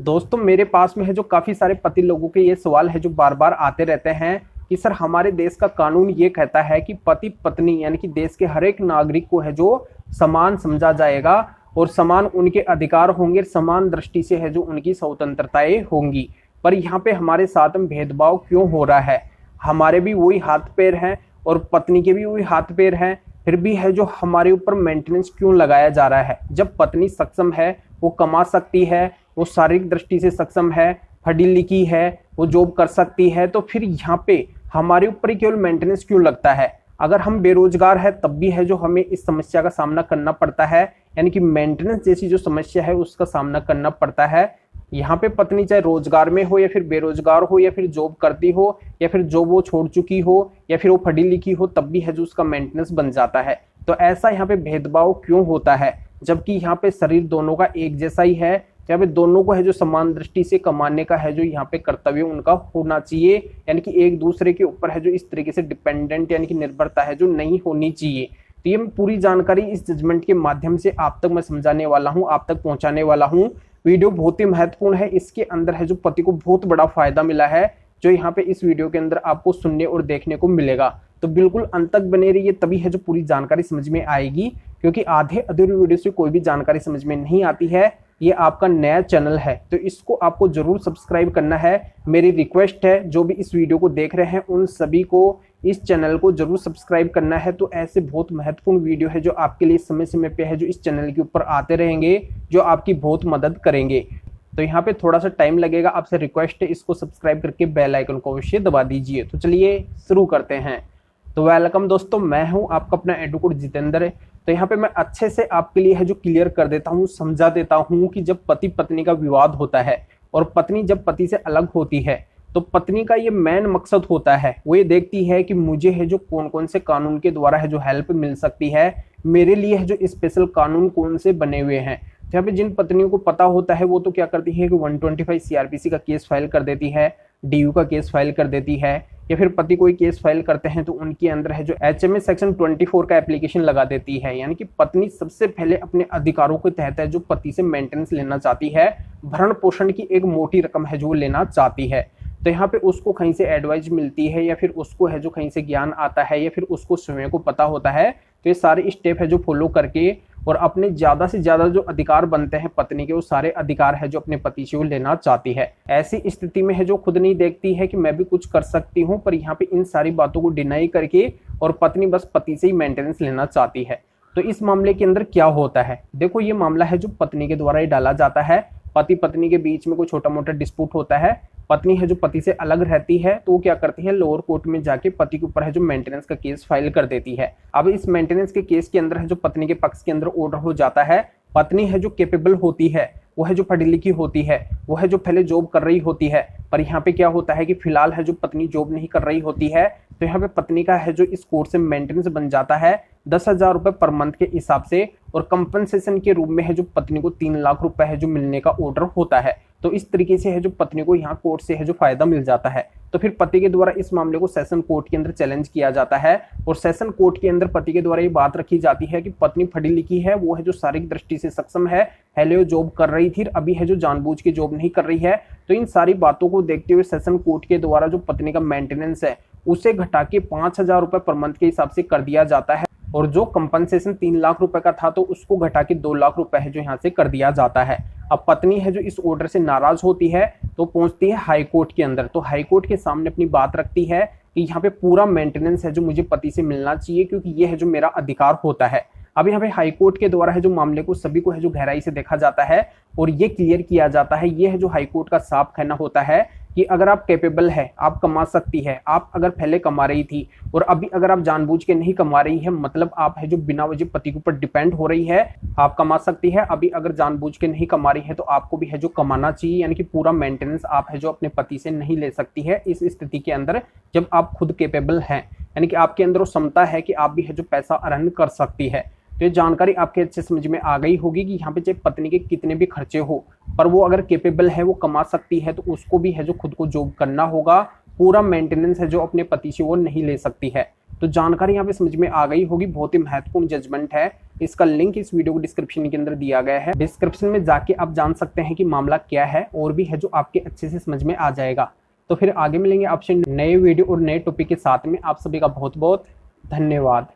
दोस्तों मेरे पास में है जो काफी सारे पति लोगों के ये सवाल है जो बार बार आते रहते हैं कि सर हमारे देश का कानून ये कहता है कि पति पत्नी यानी कि देश के हर एक नागरिक को है जो समान समझा जाएगा और समान उनके अधिकार होंगे, समान दृष्टि से है जो उनकी स्वतंत्रताएं होंगी। पर यहाँ पे हमारे साथ में भेदभाव क्यों हो रहा है? हमारे भी वही हाथ पैर हैं और पत्नी के भी वही हाथ पैर हैं, फिर भी है जो हमारे ऊपर मेंटेनेंस क्यों लगाया जा रहा है? जब पत्नी सक्षम है, वो कमा सकती है, वो शारीरिक दृष्टि से सक्षम है, पढ़ी लिखी है, वो जॉब कर सकती है, तो फिर यहाँ पे हमारे ऊपर ही केवल मेंटेनेंस क्यों लगता है? अगर हम बेरोजगार है तब भी है जो हमें इस समस्या का सामना करना पड़ता है, यानी कि मेंटेनेंस जैसी जो समस्या है उसका सामना करना पड़ता है। यहाँ पे पत्नी चाहे रोजगार में हो या फिर बेरोजगार हो या फिर जॉब करती हो या फिर जॉब वो छोड़ चुकी हो या फिर वो पढ़ी लिखी हो, तब भी है जो उसका मेंटेनेंस बन जाता है। तो ऐसा यहाँ पे भेदभाव क्यों होता है, जबकि यहाँ पे शरीर दोनों का एक जैसा ही है? यहाँ पे दोनों को है जो समान दृष्टि से कमाने का है जो यहाँ पे कर्तव्य उनका होना चाहिए, यानी कि एक दूसरे के ऊपर है जो इस तरीके से डिपेंडेंट यानी कि निर्भरता है जो नहीं होनी चाहिए। तो ये पूरी जानकारी इस जजमेंट के माध्यम से आप तक मैं समझाने वाला हूँ, आप तक पहुंचाने वाला हूँ। वीडियो बहुत ही महत्वपूर्ण है, इसके अंदर है जो पति को बहुत बड़ा फायदा मिला है जो यहाँ पे इस वीडियो के अंदर आपको सुनने और देखने को मिलेगा। तो बिल्कुल अंत तक बने रहिए, तभी है जो पूरी जानकारी समझ में आएगी, क्योंकि आधे अधूरे वीडियो से कोई भी जानकारी समझ में नहीं आती है। ये आपका नया चैनल है तो इसको आपको जरूर सब्सक्राइब करना है। मेरी रिक्वेस्ट है जो भी इस वीडियो को देख रहे हैं उन सभी को इस चैनल को जरूर सब्सक्राइब करना है। तो ऐसे बहुत महत्वपूर्ण वीडियो है जो आपके लिए समय समय पे है जो इस चैनल के ऊपर आते रहेंगे, जो आपकी बहुत मदद करेंगे। तो यहाँ पे थोड़ा सा टाइम लगेगा, आपसे रिक्वेस्ट है इसको सब्सक्राइब करके बेल आइकन को अवश्य दबा दीजिए। तो चलिए शुरू करते हैं। तो वेलकम दोस्तों, मैं हूं आपका अपना एडवोकेट जितेंद्र। तो यहाँ पे मैं अच्छे से आपके लिए है जो क्लियर कर देता हूँ, समझा देता हूँ कि जब पति पत्नी का विवाद होता है और पत्नी जब पति से अलग होती है तो पत्नी का ये मेन मकसद होता है, वो ये देखती है कि मुझे है जो कौन कौन से कानून के द्वारा है जो हेल्प मिल सकती है, मेरे लिए है जो स्पेशल कानून कौन से बने हुए हैं। यहाँ पे जिन पत्नियों को पता होता है वो तो क्या करती है कि 125 सीआरपीसी का केस फाइल कर देती है, डीयू का केस फाइल कर देती है, या फिर पति कोई केस फाइल करते हैं तो उनके अंदर है जो एचएमए सेक्शन 24 का एप्लीकेशन लगा देती है। यानी कि पत्नी सबसे पहले अपने अधिकारों के तहत है जो पति से मेंटेनेंस लेना चाहती है, भरण पोषण की एक मोटी रकम है जो वो लेना चाहती है। तो यहाँ पे उसको कहीं से एडवाइस मिलती है या फिर उसको है जो कहीं से ज्ञान आता है या फिर उसको स्वयं को पता होता है, तो ये सारे स्टेप है जो फॉलो करके और अपने ज्यादा से ज्यादा जो अधिकार बनते हैं पत्नी के, वो सारे अधिकार है जो अपने पति से वो लेना चाहती है। ऐसी स्थिति में है जो खुद नहीं देखती है कि मैं भी कुछ कर सकती हूँ, पर यहाँ पे इन सारी बातों को डिनाई करके और पत्नी बस पति से ही मेंटेनेंस लेना चाहती है। तो इस मामले के अंदर क्या होता है, देखो ये मामला है जो पत्नी के द्वारा ही डाला जाता है। पति पत्नी के बीच में कोई छोटा मोटा डिस्प्यूट होता है, पत्नी है जो पति से अलग रहती है तो वो क्या करती है, लोअर कोर्ट में जाके पति के ऊपर है जो मेंटेनेंस का केस फाइल कर देती है। अब इस मेंटेनेंस के केस के अंदर है जो पत्नी के पक्ष के अंदर ऑर्डर हो जाता है। पत्नी है जो कैपेबल होती है, वो है जो पढ़ी लिखी होती है, वो है जो पहले जॉब कर रही होती है, पर यहाँ पे क्या होता है कि फिलहाल है जो पत्नी जॉब नहीं कर रही होती है, तो यहाँ पे पत्नी का है जो इस कोर्ट से मेंटेनेंस बन जाता है 10,000 रुपए पर मंथ के हिसाब से, और कंपनसेशन के रूप में है जो पत्नी को 3 लाख रुपए है जो मिलने का ऑर्डर होता है। तो इस तरीके से है जो पत्नी को यहाँ कोर्ट से है जो फायदा मिल जाता है। तो फिर पति के द्वारा इस मामले को सेशन कोर्ट के अंदर चैलेंज किया जाता है और सेशन कोर्ट के अंदर पति के द्वारा ये बात रखी जाती है कि पत्नी पढ़ी लिखी है, वो है जो शारीरिक दृष्टि से सक्षम है, पहले जॉब कर रही थी, अभी है जो जानबूझ के जॉब नहीं कर रही है। तो इन सारी बातों को देखते हुए सेशन कोर्ट के द्वारा जो पत्नी का मेंटेनेंस है उसे घटा के 5,000 रुपए पर मंथ के हिसाब से कर दिया जाता है, और जो कंपनसेशन 3 लाख रुपए का था तो उसको घटा के 2 लाख रुपए है जो यहाँ से कर दिया जाता है। अब पत्नी है जो इस ऑर्डर से नाराज होती है तो पहुंचती है हाई कोर्ट के अंदर। तो हाई कोर्ट के सामने अपनी बात रखती है कि यहाँ पे पूरा मेंटेनेंस है जो मुझे पति से मिलना चाहिए, क्योंकि ये है जो मेरा अधिकार होता है। अब यहाँ पे हाई कोर्ट के द्वारा है जो मामले को सभी को है जो गहराई से देखा जाता है और ये क्लियर किया जाता है। ये है जो हाई कोर्ट का साफ कहना होता है कि अगर आप कैपेबल है, आप कमा सकती है, आप अगर पहले कमा रही थी और अभी अगर आप जानबूझ के नहीं कमा रही है, मतलब आप है जो बिना वजह पति के ऊपर डिपेंड हो रही है, आप कमा सकती है। अभी अगर जानबूझ के नहीं कमा रही है तो आपको भी है जो कमाना चाहिए, यानी कि पूरा मेंटेनेंस आप है जो अपने पति से नहीं ले सकती है इस स्थिति के अंदर, जब आप खुद कैपेबल हैं, यानी कि आपके अंदर वो क्षमता है कि आप भी है जो पैसा अर्न कर सकती है। तो ये जानकारी आपके अच्छे समझ में आ गई होगी कि यहाँ पे चाहे पत्नी के कितने भी खर्चे हो, पर वो अगर कैपेबल है, वो कमा सकती है, तो उसको भी है जो खुद को जॉब करना होगा। पूरा मेंटेनेंस है जो अपने पति से वो नहीं ले सकती है। तो जानकारी यहाँ पे समझ में आ गई होगी, बहुत ही महत्वपूर्ण जजमेंट है। इसका लिंक इस वीडियो को डिस्क्रिप्शन के अंदर दिया गया है। डिस्क्रिप्शन में जाके आप जान सकते हैं कि मामला क्या है और भी है जो आपके अच्छे से समझ में आ जाएगा। तो फिर आगे मिलेंगे आपसे नए वीडियो और नए टॉपिक के साथ में। आप सभी का बहुत बहुत धन्यवाद।